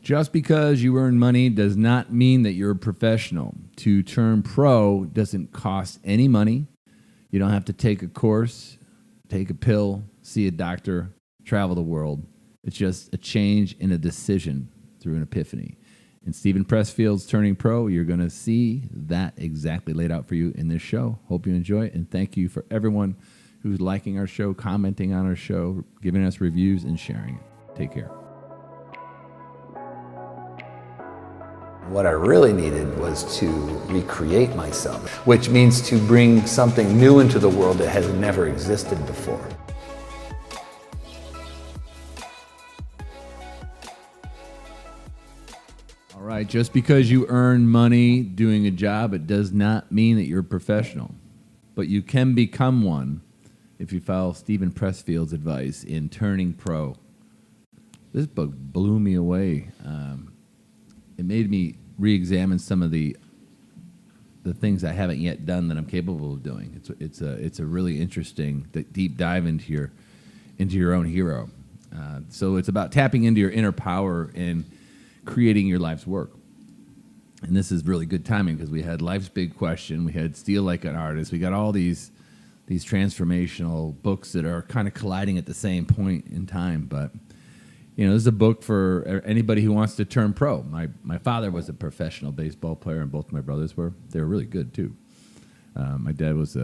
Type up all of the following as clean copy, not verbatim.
Just because you earn money does not mean that you're a professional. To turn pro doesn't cost any money. You don't have to take a course, take a pill, see a doctor, travel the world. It's just a change in a decision through an epiphany. In Steven Pressfield's Turning Pro, you're going to see that exactly laid out for you in this show. Hope you enjoy it, and thank you for everyone who's liking our show, commenting on our show, giving us reviews, and sharing it. Take care. What I really needed was to recreate myself, which means to bring something new into the world that has never existed before. All right, just because you earn money doing a job, it does not mean that you're a professional. But you can become one if you follow Steven Pressfield's advice in Turning Pro. This book blew me away. It made me re-examine some of the things I haven't yet done that I'm capable of doing. It's a really interesting deep dive into your own hero. So it's about tapping into your inner power and creating your life's work. And this is really good timing because we had Life's Big Question, we had Steal Like an Artist, we got all these transformational books that are kind of colliding at the same point in time. But this is a book for anybody who wants to turn pro. My father was a professional baseball player, and both my brothers were. They were really good too. My dad was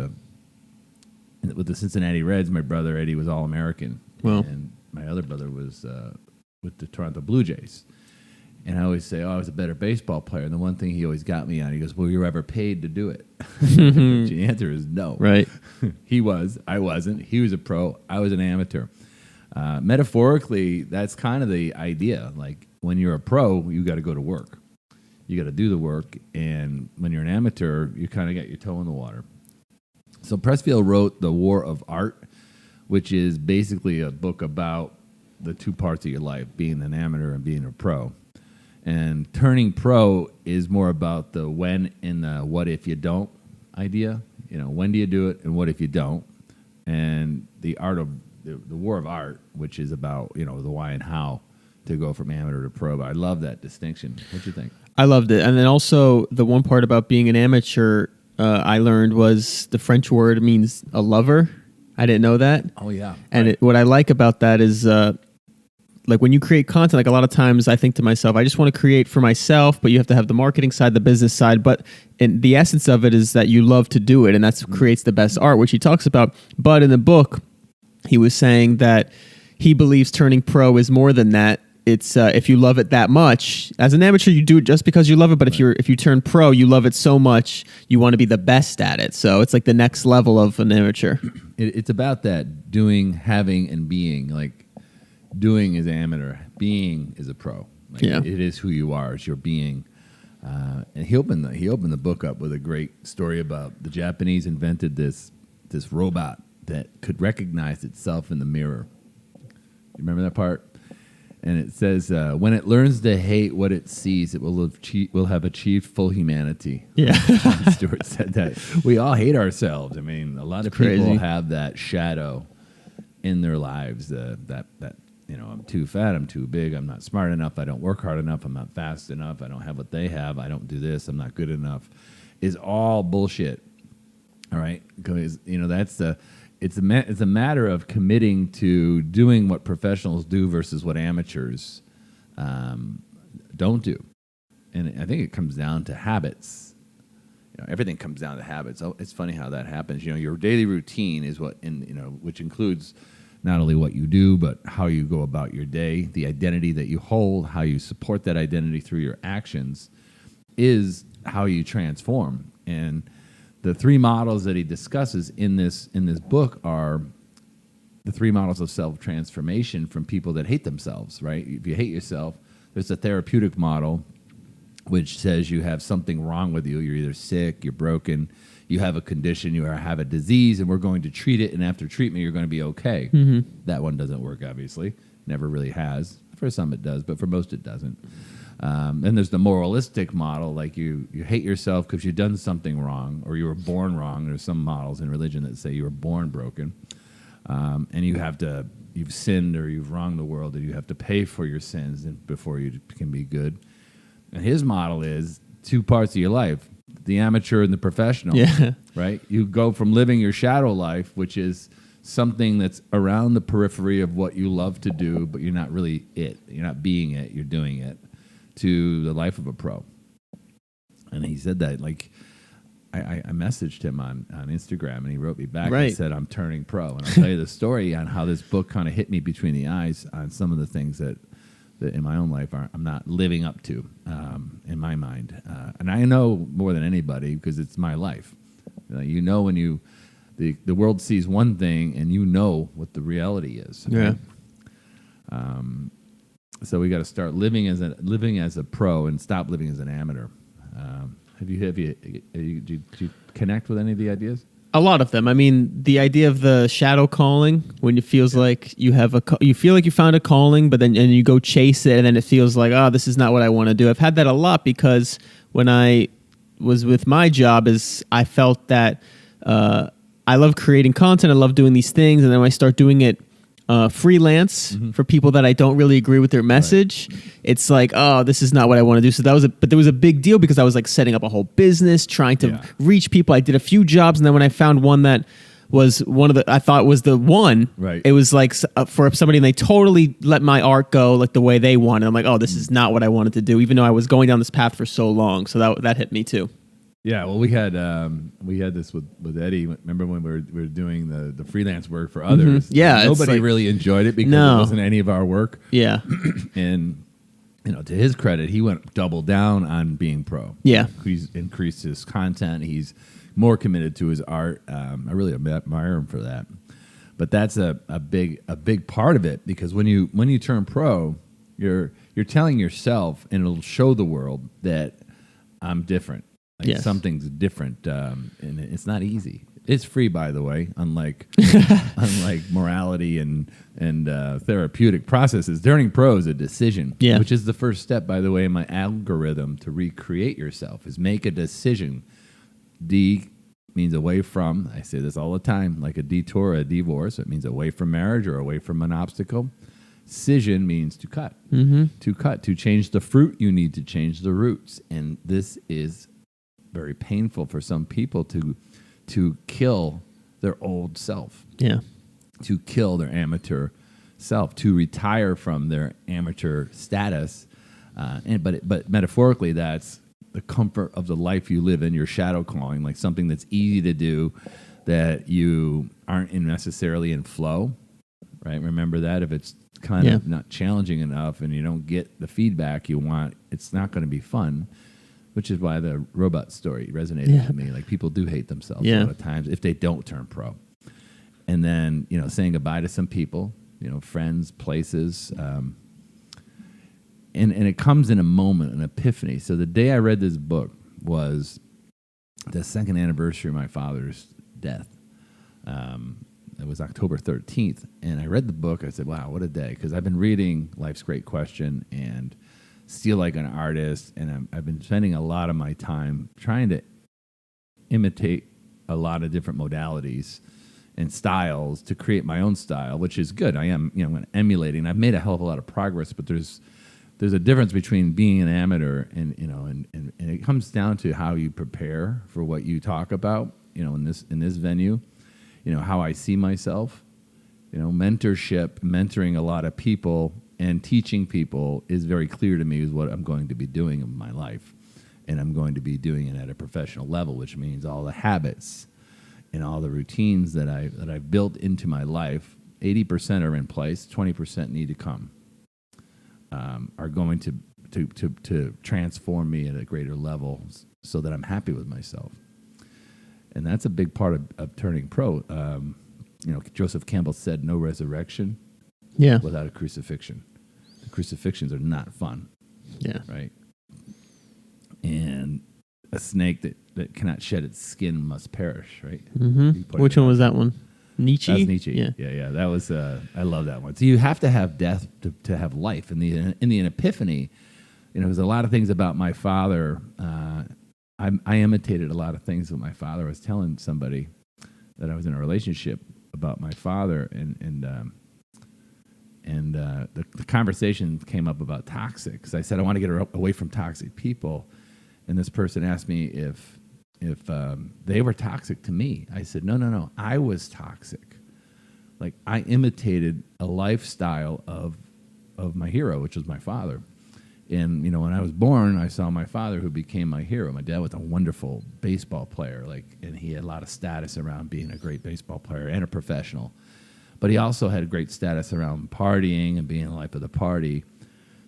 with the Cincinnati Reds. My brother Eddie was All-American, and my other brother was with the Toronto Blue Jays. And I always say, I was a better baseball player. And the one thing he always got me on, he goes, "Well, you were ever paid to do it?" The answer is no. Right. He was. I wasn't. He was a pro. I was an amateur. Metaphorically, that's kind of the idea. Like, when you're a pro, you got to go to work. You got to do the work. And when you're an amateur, you kind of got your toe in the water. So Pressfield wrote The War of Art, which is basically a book about the two parts of your life, being an amateur and being a pro. And Turning Pro is more about the when and the what if you don't idea. When do you do it and what if you don't? And the art of the War of Art, which is about, the why and how to go from amateur to pro. But I love that distinction. What do you think? I loved it. And then also the one part about being an amateur I learned was the French word means a lover. I didn't know that. Oh, yeah. And what I like about that is like when you create content, like a lot of times I think to myself, I just want to create for myself, but you have to have the marketing side, the business side. But the essence of it is that you love to do it, and that's what creates the best art, which he talks about. But in the book, he was saying that he believes turning pro is more than that. It's if you love it that much, as an amateur, you do it just because you love it. But if you turn pro, you love it so much, you want to be the best at it. So it's like the next level of an amateur. It's about that doing, having, and being. Like, doing is amateur, being is a pro. Like, it is who you are. It's your being. And he opened the book up with a great story about the Japanese invented this robot that could recognize itself in the mirror. You remember that part? And it says, when it learns to hate what it sees, it will have achieved full humanity. Yeah. Jon Stewart said that. We all hate ourselves. I mean, a lot of people have that shadow in their lives, that I'm too fat, I'm too big, I'm not smart enough, I don't work hard enough, I'm not fast enough, I don't have what they have, I don't do this, I'm not good enough, is all bullshit. All right? Because, it's a matter of committing to doing what professionals do versus what amateurs don't do. And I think it comes down to habits. Everything comes down to habits. Oh, it's funny how that happens. Your daily routine is which includes not only what you do, but how you go about your day, the identity that you hold, how you support that identity through your actions is how you transform. And the three models that he discusses in this book are the three models of self-transformation from people that hate themselves, right? If you hate yourself, there's a therapeutic model which says you have something wrong with you. You're either sick, you're broken, you have a condition, you have a disease, and we're going to treat it, and after treatment, you're going to be okay. Mm-hmm. That one doesn't work, obviously. Never really has. For some it does, but for most it doesn't. Then there's the moralistic model, like you hate yourself because you've done something wrong or you were born wrong. There's some models in religion that say you were born broken. and you've sinned or you've wronged the world, and you have to pay for your sins before you can be good. And his model is 2 parts of your life: the amateur and the professional. Yeah. Right? You go from living your shadow life, which is something that's around the periphery of what you love to do, but you're not really it. You're not being it. You're doing it, to the life of a pro. And he said that, like, I messaged him on Instagram, and he wrote me back and said, I'm turning pro. And I'll tell you the story on how this book kind of hit me between the eyes on some of the things that in my own life I'm not living up to in my mind. And I know more than anybody because it's my life. You know when the world sees one thing and you know what the reality is. Yeah. Right? So we got to start living as a pro and stop living as an amateur. Do you connect with any of the ideas? A lot of them. I mean, the idea of the shadow calling, when it feels like you feel like you found a calling, but then you go chase it, and then it feels like, oh, this is not what I want to do. I've had that a lot because when I was with my job, I felt that I love creating content, I love doing these things, and then when I start doing it freelance for people that I don't really agree with their message, it's like, oh, this is not what I want to do. So but there was a big deal because I was like setting up a whole business, trying to reach people. I did a few jobs, and then when I found one that was I thought was the one, right. It was like for somebody, and they totally let my art go like the way they wanted. I'm like, oh, this is not what I wanted to do, even though I was going down this path for so long. So that hit me too. Yeah, well, we had this with Eddie. Remember when we were doing the freelance work for others? Mm-hmm. Yeah, nobody really enjoyed it because it wasn't any of our work. Yeah, and to his credit, he went double down on being pro. Yeah, he's increased his content. He's more committed to his art. I really admire him for that. But that's a big part of it, because when you turn pro, you're telling yourself, and it'll show the world that I'm different. Like something's different, and it's not easy. It's free, by the way, unlike morality and therapeutic processes. Turning pro is a decision, which is the first step, by the way, in my algorithm to recreate yourself, is make a decision. D means away from. I say this all the time, like a detour, a divorce. It means away from marriage or away from an obstacle. Decision means to cut. To cut, to change the fruit, you need to change the roots. And this is very painful for some people to kill their old self. Yeah. To kill their amateur self, to retire from their amateur status. But metaphorically, that's the comfort of the life you live in, your shadow calling, like something that's easy to do, that you aren't necessarily in flow, right? Remember that. If it's kind of not challenging enough and you don't get the feedback you want, it's not going to be fun. Which is why the robot story resonated with me. Like, people do hate themselves a lot of times if they don't turn pro. And then, saying goodbye to some people, friends, places. And it comes in a moment, an epiphany. So the day I read this book was the 2nd anniversary of my father's death. It was October 13th. And I read the book. I said, wow, what a day. Because I've been reading Life's Great Question and Steal Like an Artist, and I've been spending a lot of my time trying to imitate a lot of different modalities and styles to create my own style, which is good. I am, emulating. I've made a hell of a lot of progress, but there's a difference between being an amateur and it comes down to how you prepare for what you talk about, in this venue, how I see myself, mentorship, mentoring a lot of people, and teaching people is very clear to me is what I'm going to be doing in my life. And I'm going to be doing it at a professional level, which means all the habits and all the routines that I've built into my life, 80% are in place, 20% need to come, are going to transform me at a greater level so that I'm happy with myself. And that's a big part of turning pro. Joseph Campbell said, no resurrection without a crucifixion. The crucifixions are not fun. Yeah. Right? And a snake that cannot shed its skin must perish, right? Mm-hmm. Which one was that one? Nietzsche? That's Nietzsche. Yeah. That was, I love that one. So you have to have death to have life. In the epiphany, there's a lot of things about my father. I imitated a lot of things that my father was telling somebody that I was in a relationship about my father, and the conversation came up about toxic, because I said I want to get away from toxic people, and this person asked me if they were toxic to me. I said no, I was toxic. Like, I imitated a lifestyle of my hero, which was my father. And, when I was born, I saw my father, who became my hero. My dad was a wonderful baseball player, and he had a lot of status around being a great baseball player and a professional. But he also had great status around partying and being the life of the party.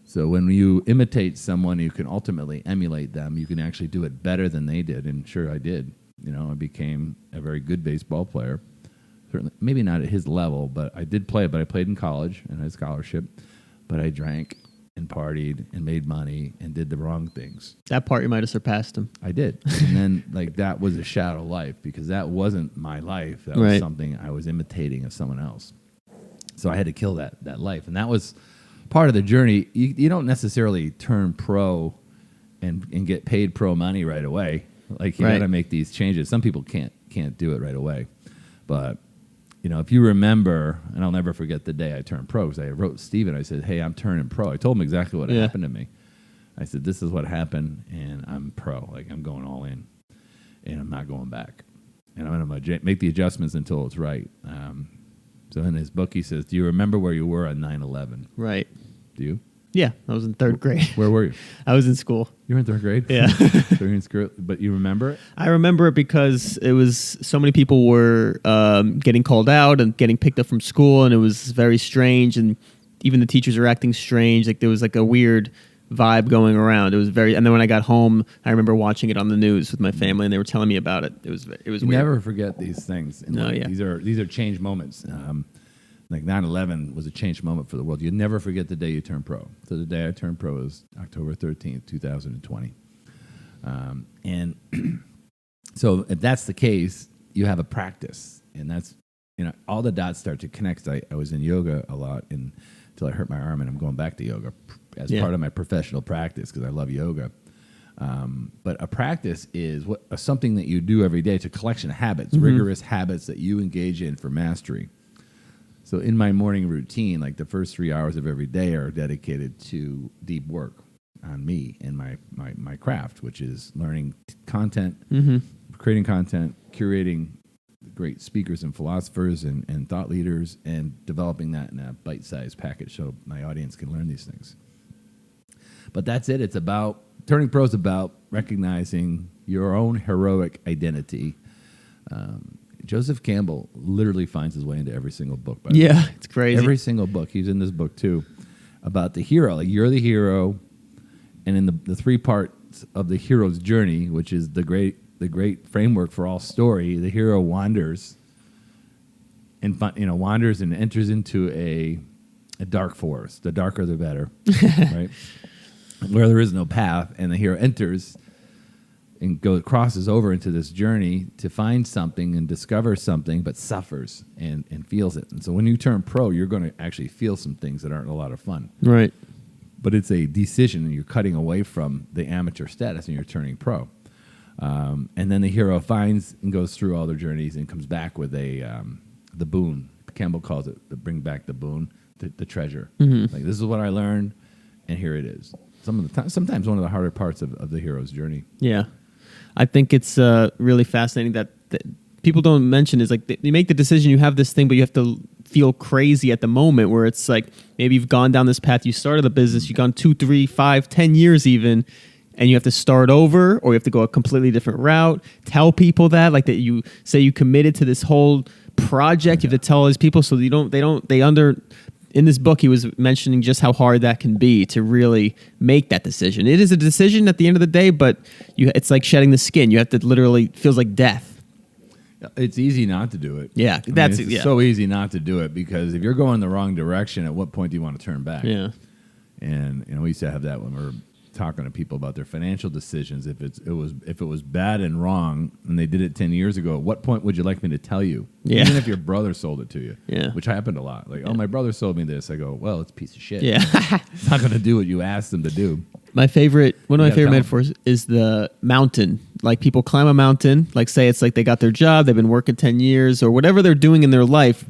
So when you imitate someone, you can ultimately emulate them. You can actually do it better than they did, and sure, I did. I became a very good baseball player. Certainly, maybe not at his level, but I did play. But I played in college and had a scholarship. But I drank and partied and made money and did the wrong things. That part you might have surpassed him. I did. And then, that was a shadow life, because that wasn't my life. That was something I was imitating of someone else. So I had to kill that life. And that was part of the journey. You don't necessarily turn pro and get paid pro money right away. Like, you got to make these changes. Some people can't do it right away. But if you remember, and I'll never forget the day I turned pro, because I wrote Steven, I said, hey, I'm turning pro. I told him exactly what happened to me. I said, this is what happened, and I'm pro. Like, I'm going all in, and I'm not going back. And I'm going to make the adjustments until it's right. So in his book, he says, do you remember where you were on 9/11? Right. Do you? Yeah, I was in third grade. Where were you? I was in school. You were in third grade? Yeah. So you're in school, but you remember it? I remember it because it was so many people were getting called out and getting picked up from school, and it was very strange, and even the teachers were acting strange. Like, there was like a weird vibe going around. It was and then when I got home, I remember watching it on the news with my family, and they were telling me about it. It was weird. Never forget these things. No, yeah. These are change moments. Like 9/11 was a change moment for the world. You never forget the day you turn pro. So the day I turned pro was October 13th, 2020. And so if that's the case, you have a practice. And that's, all the dots start to connect. I was in yoga a lot until I hurt my arm, and I'm going back to yoga as part of my professional practice, because I love yoga. But a practice is something that you do every day. It's a collection of habits, rigorous habits that you engage in for mastery. So in my morning routine, like, the first 3 hours of every day are dedicated to deep work on me and my craft, which is learning content, creating content, curating great speakers and philosophers and thought leaders, and developing that in a bite-sized package so my audience can learn these things. But that's it. It's about, turning pro is about recognizing your own heroic identity. Joseph Campbell literally finds his way into every single book. By the way. It's crazy. Every single book. He's in this book too, about the hero. Like, you're the hero, and in the three parts of the hero's journey, which is the great framework for all story, the hero wanders and enters into a dark forest. The darker, the better, right? Where there is no path, and the hero enters and crosses over into this journey to find something and discover something, but suffers and feels it. And so when you turn pro, you're going to actually feel some things that aren't a lot of fun. Right. But it's a decision, and you're cutting away from the amateur status, and you're turning pro. And then the hero finds and goes through all their journeys and comes back with the boon. Campbell calls it bring back the boon, the treasure. Like, this is what I learned, and here it is. Sometimes one of the harder parts of the hero's journey. Yeah. I think it's really fascinating that people don't mention is, like, you make the decision, you have this thing, but you have to feel crazy at the moment, where it's like, maybe you've gone down this path, you started the business, you've gone 2, 3, 5, 10 years even, and you have to start over, or you have to go a completely different route. Tell people that you say you committed to this whole project. You have to tell all these people, so in this book, he was mentioning just how hard that can be to really make that decision. It is a decision at the end of the day, but it's like shedding the skin. You have to literally, it feels like death. It's easy not to do it. Yeah, it's so easy not to do it, because if you're going the wrong direction, at what point do you want to turn back? Yeah. And we used to have that when we were talking to people about their financial decisions. If it was bad and wrong, and they did it 10 years ago, at what point would you like me to tell you? Yeah. Even if your brother sold it to you. Yeah. Which happened a lot. Like, oh, my brother sold me this. I go, well, it's a piece of shit. Yeah. It's not going to do what you asked them to do. One of my favorite metaphors is the mountain. like people climb a mountain, like say it's like they got their job, they've been working 10 years or whatever they're doing in their life.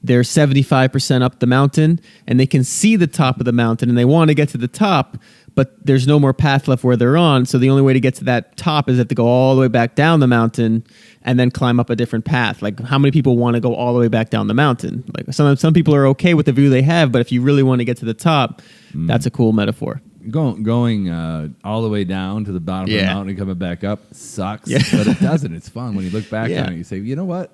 They're 75% up the mountain and they can see the top of the mountain and they want to get to the top, but there's no more path left where they're on. So the only way to get to that top is they have to go all the way back down the mountain and then climb up a different path. Like how many people want to go all the way back down the mountain? Like some people are okay with the view they have, but if you really want to get to the top, that's a cool metaphor. Going all the way down to the bottom of the mountain and coming back up sucks, but it doesn't. It's fun when you look back on it. You say, you know what?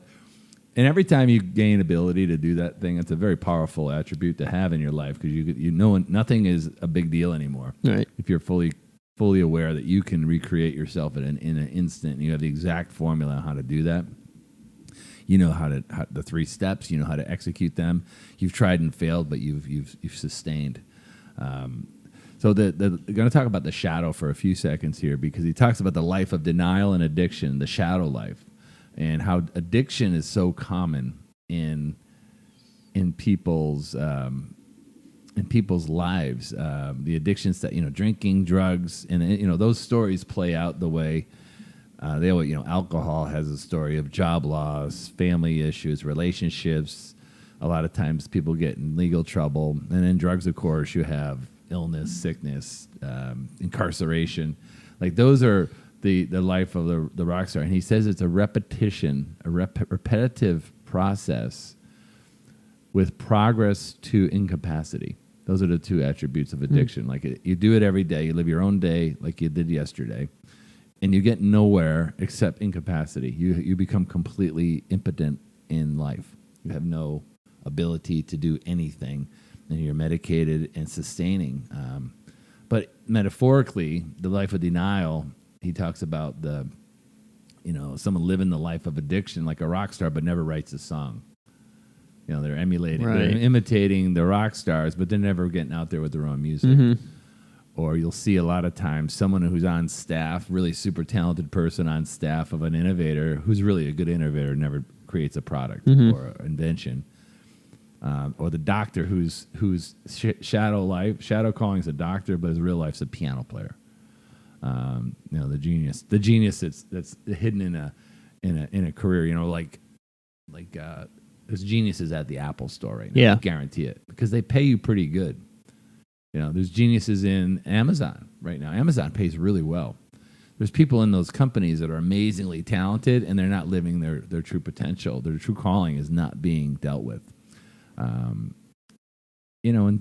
And every time you gain ability to do that thing, it's a very powerful attribute to have in your life because you know nothing is a big deal anymore. Right. If you're fully aware that you can recreate yourself in an instant, and you have the exact formula on how to do that. You know how the 3 steps. You know how to execute them. You've tried and failed, but you've sustained. So we're going to talk about the shadow for a few seconds here because he talks about the life of denial and addiction, the shadow life, and how addiction is so common in people's lives. The addictions that drinking, drugs, and those stories play out the way they always. Alcohol has a story of job loss, family issues, relationships. A lot of times people get in legal trouble, and then drugs, of course, you have illness, sickness, incarceration. Like those are the life of the rock star. And he says it's a repetitive process with progress to incapacity. Those are the 2 attributes of addiction. Like you do it every day. You live your own day like you did yesterday. And you get nowhere except incapacity. You become completely impotent in life. You have no ability to do anything. And you're medicated and sustaining. But metaphorically, the life of denial, he talks about someone living the life of addiction like a rock star, but never writes a song. They're emulating, they're imitating the rock stars, but they're never getting out there with their own music. Mm-hmm. Or you'll see a lot of times someone who's on staff, really super talented person on staff of an innovator, who's really a good innovator, never creates a product or an invention. Or the doctor whose shadow calling is a doctor, but his real life's a piano player. The genius that's hidden in a career. Like there's geniuses at the Apple store right now. Yeah, I guarantee it because they pay you pretty good. There's geniuses in Amazon right now. Amazon pays really well. There's people in those companies that are amazingly talented, and they're not living their true potential. Their true calling is not being dealt with. And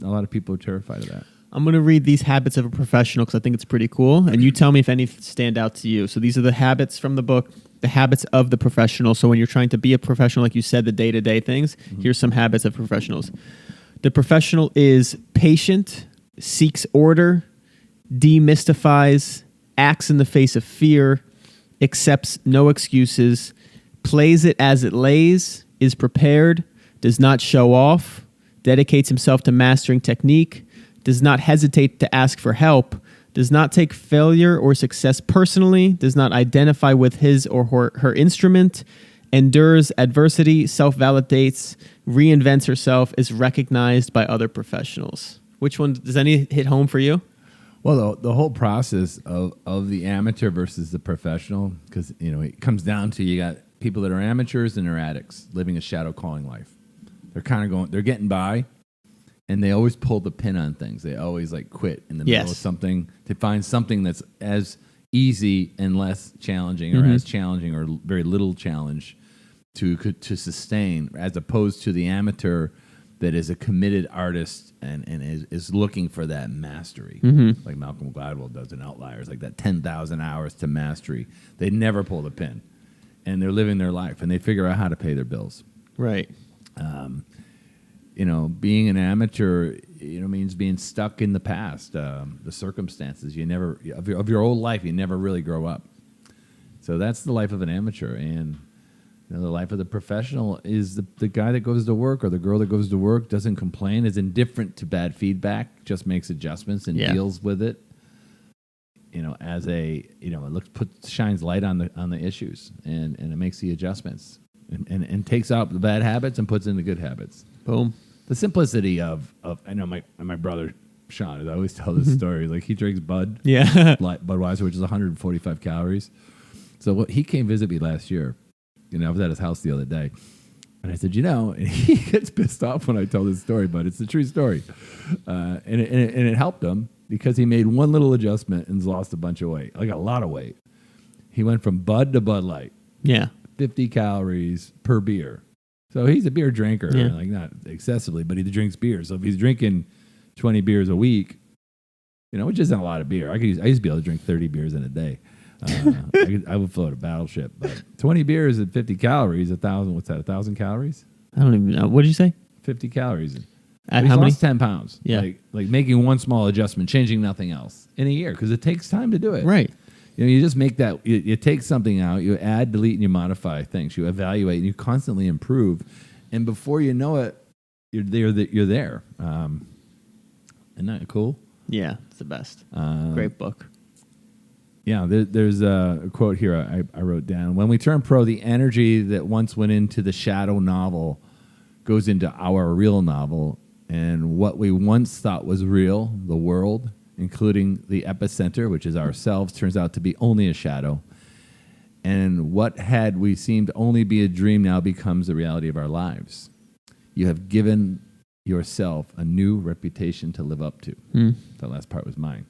a lot of people are terrified of that. I'm going to read these habits of a professional because I think it's pretty cool. And you tell me if any stand out to you. So these are the habits from the book, the habits of the professional. So when you're trying to be a professional, like you said, the day-to-day things, here's some habits of professionals. The professional is patient, seeks order, demystifies, acts in the face of fear, accepts no excuses, plays it as it lays, is prepared, does not show off, dedicates himself to mastering technique, does not hesitate to ask for help, does not take failure or success personally, does not identify with his or her instrument, endures adversity, self-validates, reinvents herself, is recognized by other professionals. Which one, does any hit home for you? Well, the whole process of the amateur versus the professional, because it comes down to you got people that are amateurs and they're addicts living a shadow calling life. They're kind of they're getting by, and they always pull the pin on things. They always quit in the middle of something to find something that's as easy and less challenging, or as challenging or very little challenge to sustain, as opposed to the amateur that is a committed artist and is looking for that mastery. Like Malcolm Gladwell does in Outliers, like that 10,000 hours to mastery. They never pull the pin, and they're living their life, and they figure out how to pay their bills. Right. Being an amateur, means being stuck in the past, the circumstances. You never of your old life, you never really grow up. So that's the life of an amateur, and the life of the professional is the guy that goes to work or the girl that goes to work, doesn't complain, is indifferent to bad feedback, just makes adjustments and deals with it. As shines light on the issues and it makes the adjustments and takes out the bad habits and puts in the good habits. Boom. The simplicity of I know my brother Sean, I always tell this story. Like he drinks Budweiser, which is 145 calories. So he came visit me last year. I was at his house the other day. And I said, and he gets pissed off when I tell this story, but it's a true story. And it helped him because he made one little adjustment and lost a bunch of weight, like a lot of weight. He went from Bud to Bud Light. Yeah. 50 calories per beer. So he's a beer drinker, like not excessively, but he drinks beer. So if he's drinking 20 beers a week, which isn't a lot of beer. I used to be able to drink 30 beers in a day. I would float a battleship, but 20 beers at 50 calories, 1,000. What's that? 1,000 calories? I don't even know. What did you say? 50 calories. At how many? Lost 10 pounds. Yeah. Like making one small adjustment, changing nothing else in a year because it takes time to do it. Right. You just make that. You take something out, you add, delete, and you modify things. You evaluate, and you constantly improve. And before you know it, you're there. Isn't that cool? Yeah, it's the best. Great book. Yeah, there's a quote here I wrote down. When we turn pro, the energy that once went into the shadow novel goes into our real novel. And what we once thought was real, the world, including the epicenter, which is ourselves, turns out to be only a shadow. And what had we seemed only be a dream now becomes the reality of our lives. You have given yourself a new reputation to live up to. That last part was mine.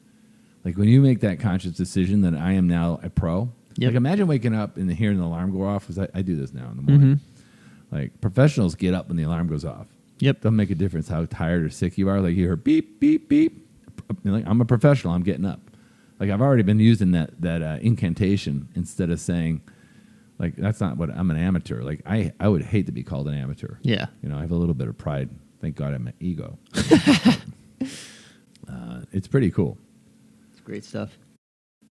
Like when you make that conscious decision that I am now a pro, like imagine waking up and hearing the alarm go off, because I do this now in the morning. Like professionals get up when the alarm goes off. Doesn't make a difference how tired or sick you are. Like you hear beep, beep, beep. Like, I'm a professional, I'm getting up. Like I've already been using that incantation instead of saying, like, that's not what I'm an amateur. Like I would hate to be called an amateur. Yeah. I have a little bit of pride. Thank God I'm an ego. It's pretty cool. Great stuff.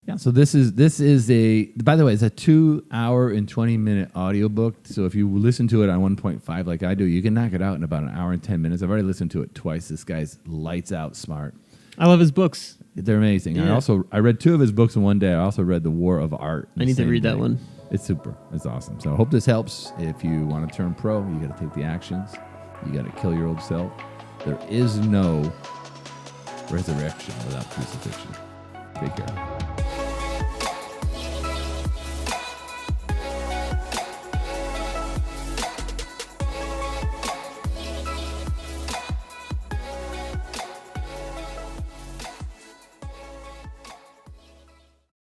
Yeah, so this is by the way, it's a 2 hour and 20-minute audiobook. So if you listen to it on 1.5 like I do, you can knock it out in about an hour and 10 minutes. I've already listened to it twice. This guy's lights out smart. I love his books. They're amazing. Yeah. I read 2 of his books in one day. I also read The War of Art. I need to read that one. It's super. It's awesome. So I hope this helps. If you want to turn pro, you got to take the actions. You got to kill your old self. There is no resurrection without crucifixion. Take care.